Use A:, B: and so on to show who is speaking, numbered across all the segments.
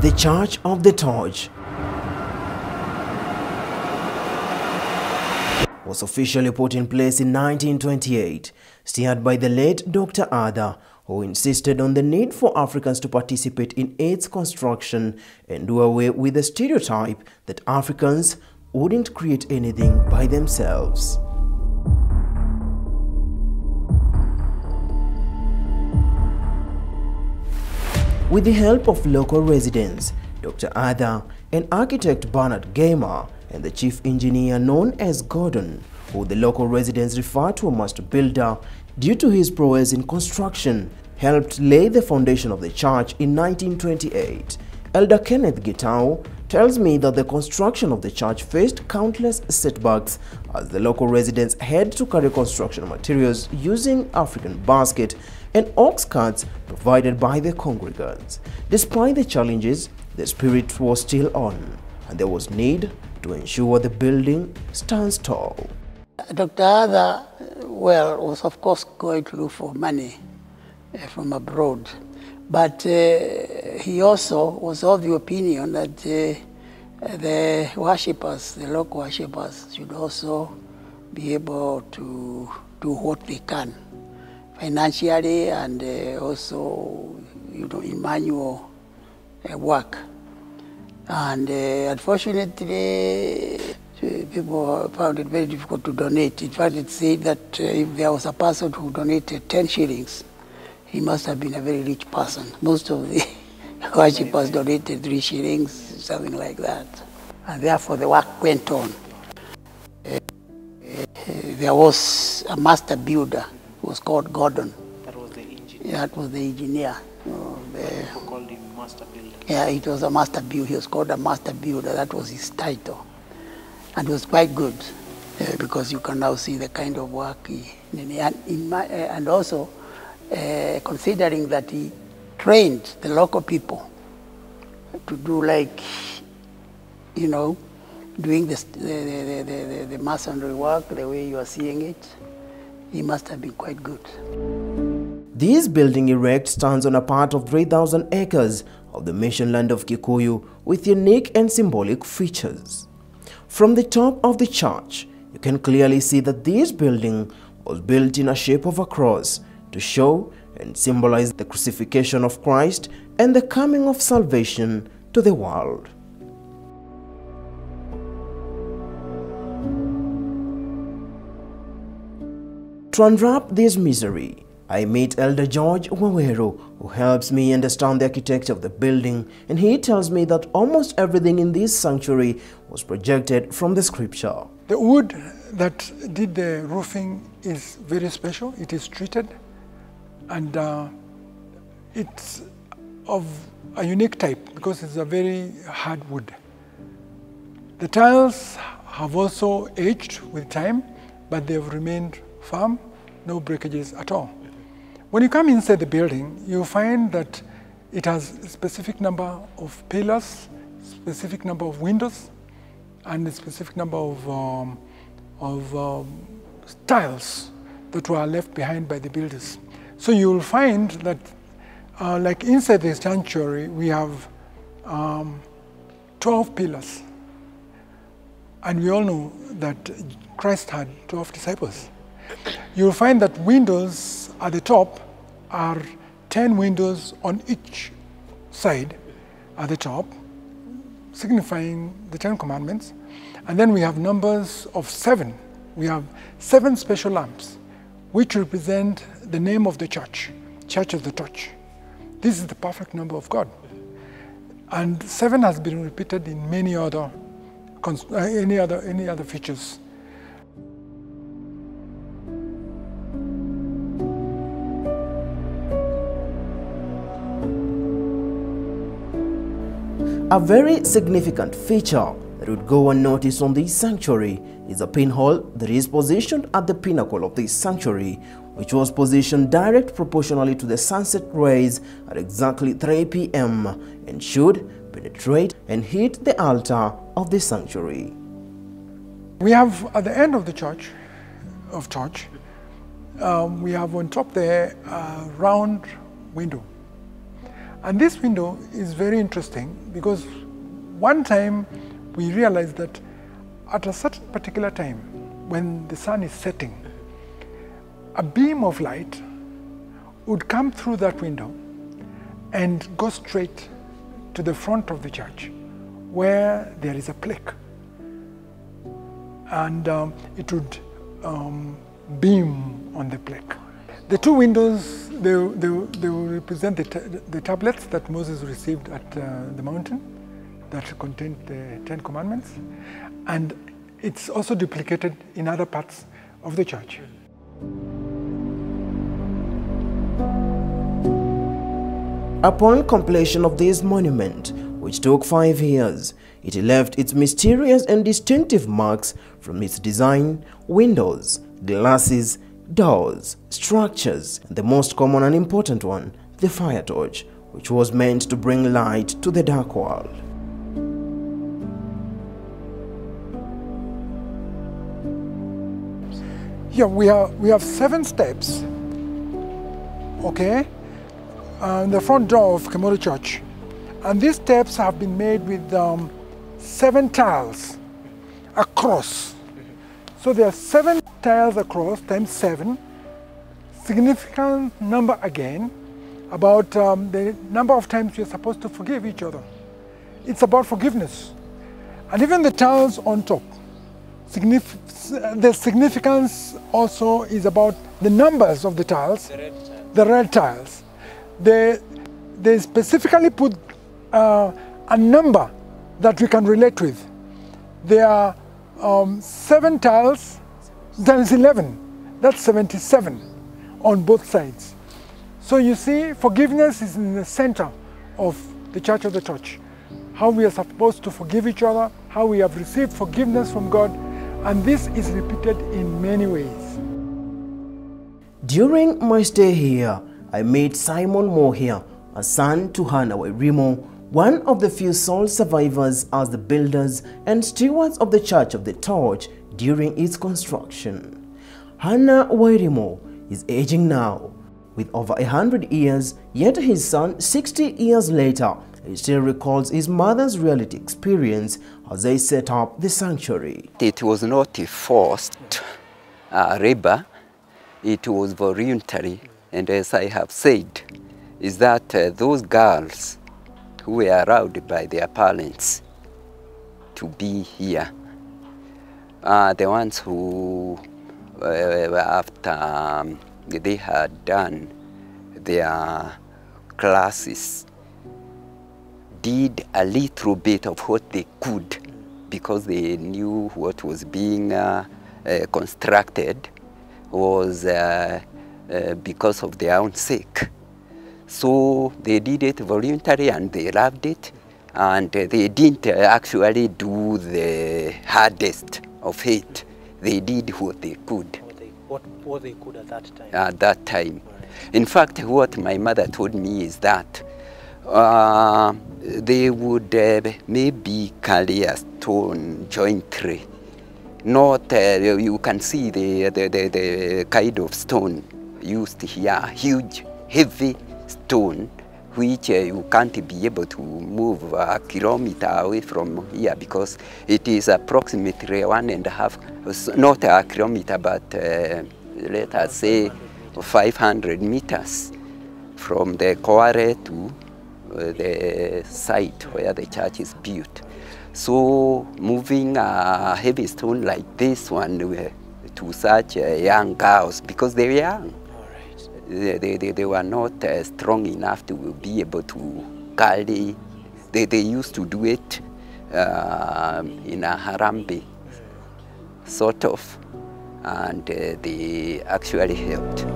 A: The Church of the Torch was officially put in place in 1928, steered by the late Dr. Ada, who insisted on the need for Africans to participate in its construction and do away with the stereotype that Africans wouldn't create anything by themselves. With the help of local residents, Dr. Ada and architect Bernard Gamer and the chief engineer known as Gordon, who the local residents refer to as master builder due to his prowess in construction, helped lay the foundation of the church in 1928. Elder Kenneth Gitau tells me that the construction of the church faced countless setbacks as the local residents had to carry construction materials using African basket and ox carts provided by the congregants. Despite the challenges, the spirit was still on, and there was need to ensure the building stands tall.
B: Dr. Ada, well, was of course going to look for money from abroad, but he also was of the opinion that the worshippers, the local worshippers, should also be able to do what they can financially and also, in manual work. And unfortunately, people found it very difficult to donate. In fact, it said that if there was a person who donated 10 shillings, he must have been a very rich person. Most of the worshippers donated 3 shillings, something like that. And therefore, the work went on. There was a master builder who was called Gordon.
C: That was the engineer.
B: That was the engineer.
C: People called him master builder.
B: Yeah, it was a master builder. He was called a master builder. That was his title. And it was quite good because you can now see the kind of work and also considering that he trained the local people to do doing the masonry work the way you are seeing it. He must have been quite good.
A: This building erect stands on a part of 3,000 acres of the mission land of Kikuyu with unique and symbolic features. From the top of the church, you can clearly see that this building was built in a shape of a cross to show and symbolize the crucifixion of Christ and the coming of salvation to the world. To unwrap this misery, I meet Elder George Wawero, who helps me understand the architecture of the building, and he tells me that almost everything in this sanctuary was projected from the scripture.
D: The wood that did the roofing is very special. It is treated, and it's of a unique type because it's a very hard wood. The tiles have also aged with time, but they have remained firm, no breakages at all. When you come inside the building, you find that it has a specific number of pillars, specific number of windows, and a specific number of tiles that were left behind by the builders. So you will find that, like inside the sanctuary, we have 12 pillars. And we all know that Christ had 12 disciples. You'll find that windows at the top are 10 windows on each side at the top, signifying the 10 commandments. And then we have numbers of 7. We have 7 special lamps, which represent the name of the church, Church of the Torch. This is the perfect number of God. And 7 has been repeated in many other, any other features.
A: A very significant feature that would go unnoticed on this sanctuary is a pinhole that is positioned at the pinnacle of this sanctuary, which was positioned direct proportionally to the sunset rays at exactly 3 p.m. and should penetrate and hit the altar of the sanctuary.
D: We have at the end of the church, we have on top there a round window. And this window is very interesting because one time we realized that at a certain particular time, when the sun is setting, a beam of light would come through that window and go straight to the front of the church where there is a plaque. And it would beam on the plaque. The two windows, they will represent the tablets that Moses received at the mountain that contained the 10 Commandments. And it's also duplicated in other parts of the church.
A: Upon completion of this monument, which took 5 years, it left its mysterious and distinctive marks from its design, windows, glasses, doors, structures, and the most common and important one, the fire torch, which was meant to bring light to the dark world.
D: Yeah, we have 7 steps, okay, on the front door of Kimodo Church. And these steps have been made with 7 tiles across. So there are 7 tiles across, times 7, significant number again, about the number of times you're supposed to forgive each other. It's about forgiveness. And even the tiles on top, the significance also is about the numbers of the tiles, the red tiles. They specifically put a number that we can relate with. There are 7 tiles times 11, that's 77 on both sides. So you see, forgiveness is in the center of the Church of the Touch. How we are supposed to forgive each other, how we have received forgiveness from God, and this is repeated in many ways.
A: During my stay here, I met Simon Mohia, a son to Hannah Wairimo, one of the few sole survivors as the builders and stewards of the Church of the Torch during its construction. Hannah Wairimo is aging now, with over 100 years, yet his son, 60 years later, he still recalls his mother's reality experience as they set up the sanctuary.
E: It was not a forced labor, it was voluntary. And as I have said, is that those girls who were allowed by their parents to be here are the ones who, after they had done their classes, did a little bit of what they could because they knew what was being constructed was because of their own sake. So they did it voluntarily and they loved it, and they didn't actually do the hardest of it. They did what they could.
C: What they could at that time?
E: At that time. Right. In fact, what my mother told me is that they would maybe carry a stone jointry. Not, you can see the kind of stone used here, huge, heavy stone, which you can't be able to move a kilometer away from here because it is approximately 1.5, not a kilometer, but let us say 500 meters from the quarry to the site where the church is built. So moving a heavy stone like this one to such young girls, because they were young, they were not strong enough to be able to carry. They used to do it in a harambe, sort of, and they actually helped.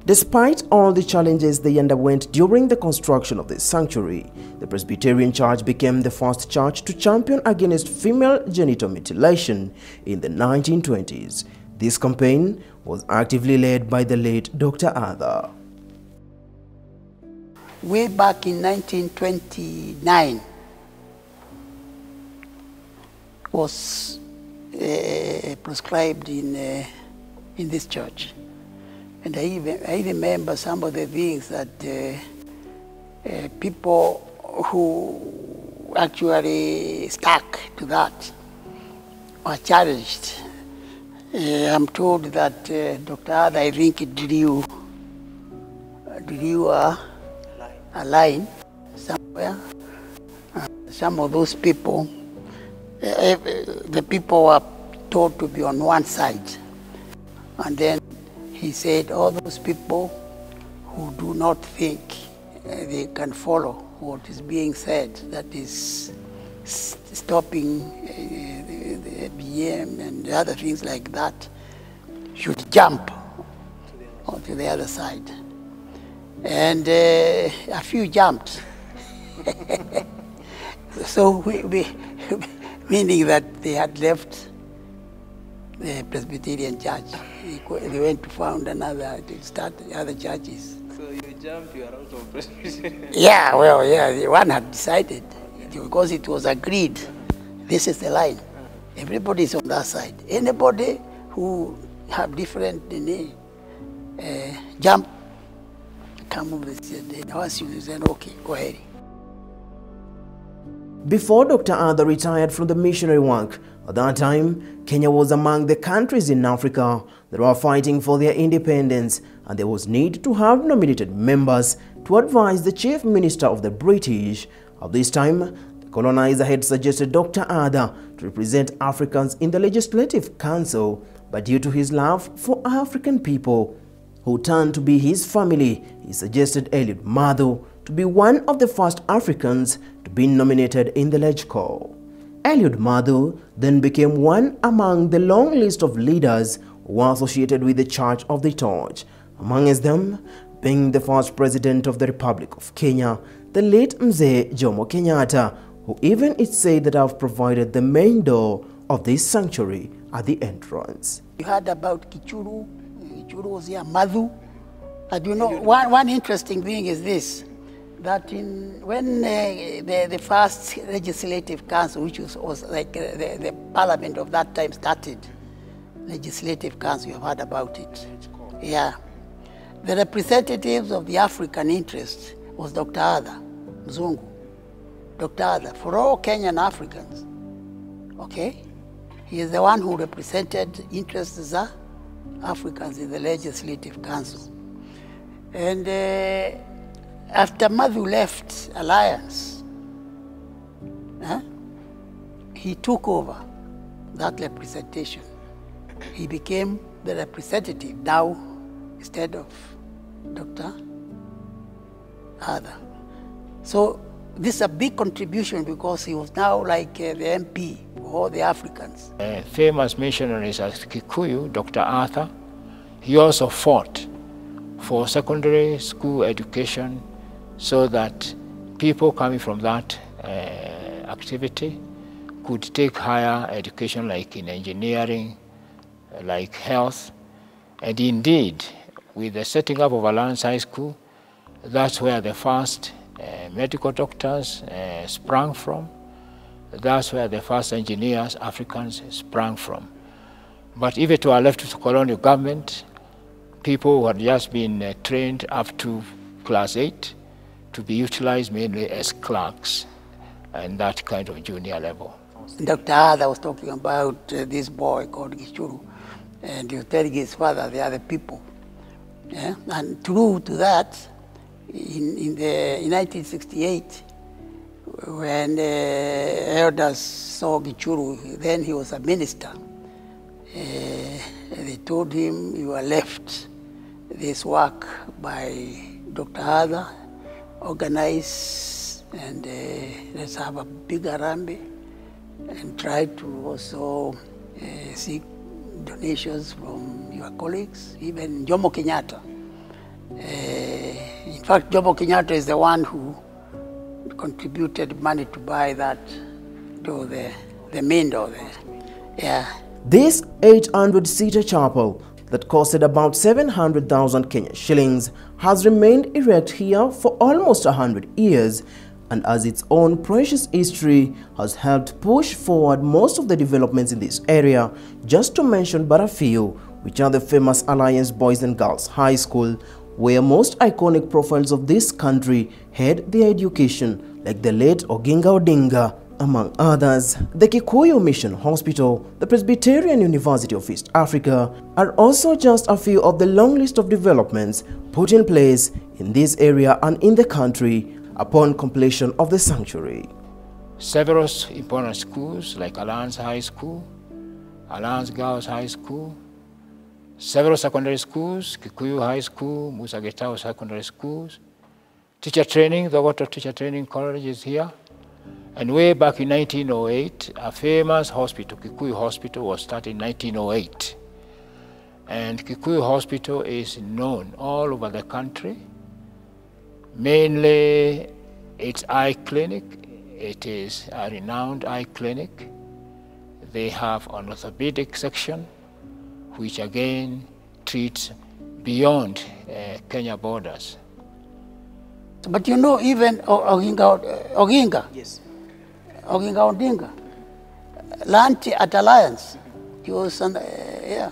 A: Despite all the challenges they underwent during the construction of the sanctuary, the Presbyterian Church became the first church to champion against female genital mutilation in the 1920s. This campaign was actively led by the late Dr. Arthur.
B: Way back in 1929 was prescribed in this church. And I remember some of the things that people who actually stuck to that were challenged. I'm told that Dr. Ada, I think, drew a line somewhere. Some of those people, the people were told to be on one side. And then he said, all those people who do not think they can follow what is being said, that is stopping the BM and other things like that, should jump onto the other side. And a few jumped. So meaning that they had left the Presbyterian church. They went to found another, to start the other churches.
C: So you jumped, you are out of Presbyterian.
B: Yeah, well, yeah, one had decided, because it was agreed, this is the line. Everybody's on that side. Anybody who have different jump, come over the once you said, okay, go ahead.
A: Before Dr. Ada retired from the missionary work, at that time, Kenya was among the countries in Africa that were fighting for their independence, and there was need to have nominated members to advise the chief minister of the British. At this time, the colonizer had suggested Dr. Ada to represent Africans in the Legislative Council, but due to his love for African people, who turned to be his family, he suggested Eliud Mathu to be one of the first Africans to be nominated in the LegCo. Eliud Mathu then became one among the long list of leaders who were associated with the Church of the Torch, amongst them being the first president of the Republic of Kenya, the late Mzee Jomo Kenyatta, who even it's said that have provided the main door of this sanctuary at the entrance.
B: You heard about Kichuru. Kichuru was here, Mathu. And you know, one interesting thing is this, that when the first Legislative Council, which was like the parliament of that time started, Legislative Council, you've heard about it. Yeah. The representatives of the African interest was Dr. Ada, Mzungu. Dr. Ada, for all Kenyan Africans, okay? He is the one who represented interests of Africans in the Legislative Council. And after Mathu left Alliance, he took over that representation. He became the representative now instead of Dr. Ada. So this is a big contribution because he was now like the MP for all the Africans.
F: Famous missionaries as Kikuyu, Dr. Arthur, he also fought for secondary school education so that people coming from that activity could take higher education like in engineering, like health. And indeed, with the setting up of Alliance High School, that's where the first medical doctors sprang from. That's where the first engineers, Africans, sprang from. But if it were left to the colonial government, people who had just been trained up to class 8 to be utilized mainly as clerks and that kind of junior level.
B: Dr. Ada was talking about this boy called Gichuru, and he was telling his father the other people. Yeah? And true to that, in 1968, when elders saw Gichuru, then he was a minister, they told him, you are left this work by Dr. Ada, organize and let's have a bigger Harambee and try to also seek donations from your colleagues, even Jomo Kenyatta. In fact, Jomo Kenyatta is the one who contributed money to buy that door there, the main door there. Yeah.
A: This 800-seater chapel that costed about 700,000 Kenyan shillings has remained erect here for almost 100 years, and as its own precious history has helped push forward most of the developments in this area, just to mention but a few, which are the famous Alliance Boys and Girls High School, where most iconic profiles of this country had their education, like the late Oginga Odinga, among others. The Kikuyu Mission Hospital, the Presbyterian University of East Africa are also just a few of the long list of developments put in place in this area and in the country upon completion of the sanctuary.
F: Several important schools like Alliance High School, Alliance Girls High School, several secondary schools, Kikuyu High School, Musagetao Secondary Schools, teacher training, thogoto teacher training college is here. And way back in 1908, a famous hospital, Kikuyu Hospital, was started in 1908. And Kikuyu Hospital is known all over the country. Mainly, it's eye clinic. It is a renowned eye clinic. They have an orthopedic section, which again treats beyond Kenya borders.
B: But you know, even Oginga,
C: Yes.
B: Oginga Odinga, learned at Alliance. He was
C: Yes.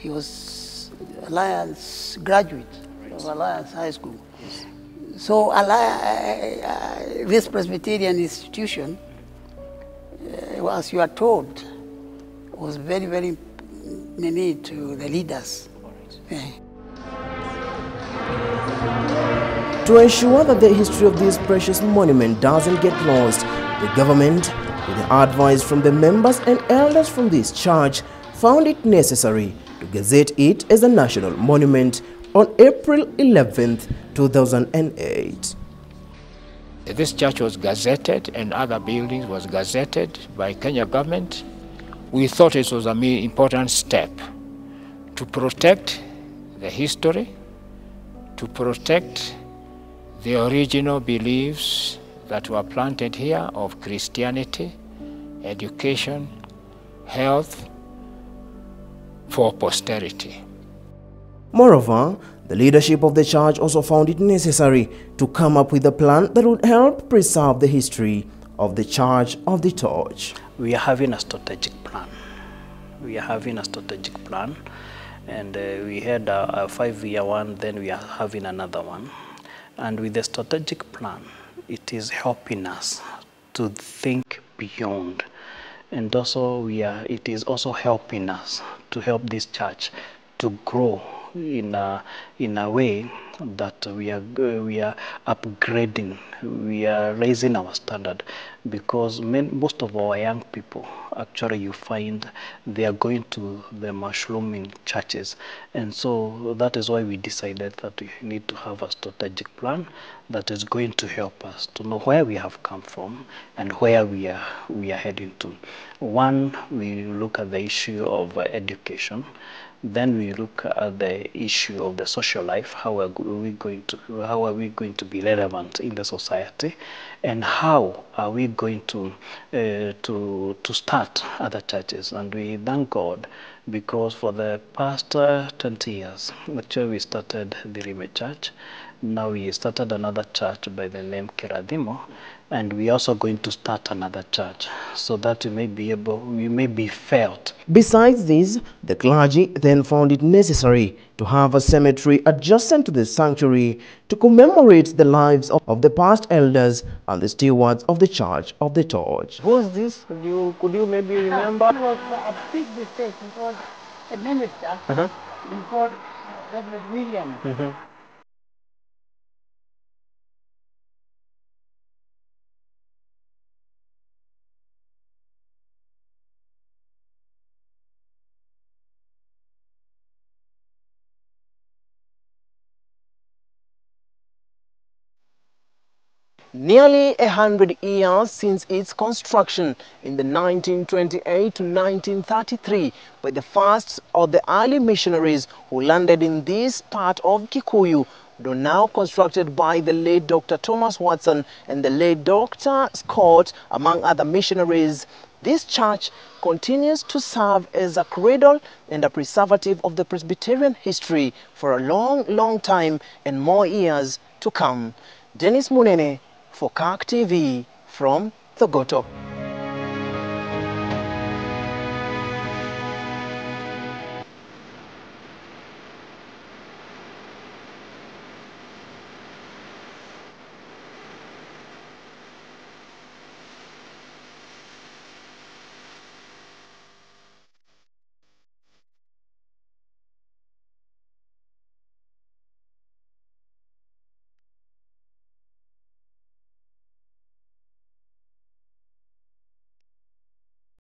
B: he was Alliance graduate of Alliance High School.
C: Yes.
B: So this Presbyterian institution, as you are told, was very, very neat to the leaders.
C: All right.
B: Yeah.
A: To ensure that the history of this precious monument doesn't get lost, the government, with the advice from the members and elders from this church, found it necessary to gazette it as a national monument on April 11th, 2008.
F: This church was gazetted and other buildings was gazetted by Kenya government. We thought it was an important step to protect the history, to protect the original beliefs that were planted here of Christianity, education, health, for posterity.
A: Moreover, the leadership of the church also found it necessary to come up with a plan that would help preserve the history of the Church of the Torch.
G: We are having a strategic plan. And we had a 5-year one, then we are having another one. And with the strategic plan, it is helping us to think beyond. And also it is also helping us to help this church to grow in a way that we are upgrading, we are raising our standard, because most of our young people, actually you find they are going to the mushrooming churches, and so that is why we decided that we need to have a strategic plan that is going to help us to know where we have come from and where we are heading to. One, we look at the issue of education. Then we look at the issue of the social life. How are we going to be relevant in the society, and how are we going to start other churches? And we thank God, because for the past 20 years, actually we started the Rime Church. Now we started another church by the name Keradimo, and we are also going to start another church, so that we may be felt.
A: Besides this, the clergy then found it necessary to have a cemetery adjacent to the sanctuary to commemorate the lives of the past elders and the stewards of the Church of the Torch.
G: Who was this? Could you maybe remember?
B: It was a big mistake because a minister before Reverend William.
A: Nearly 100 years since its construction in the 1928 to 1933 by the first of the early missionaries who landed in this part of Kikuyu, though now constructed by the late Dr. Thomas Watson and the late Dr. Scott, among other missionaries. This church continues to serve as a cradle and a preservative of the Presbyterian history for a long, long time and more years to come. Dennis Munene for KAK TV from Thogoto.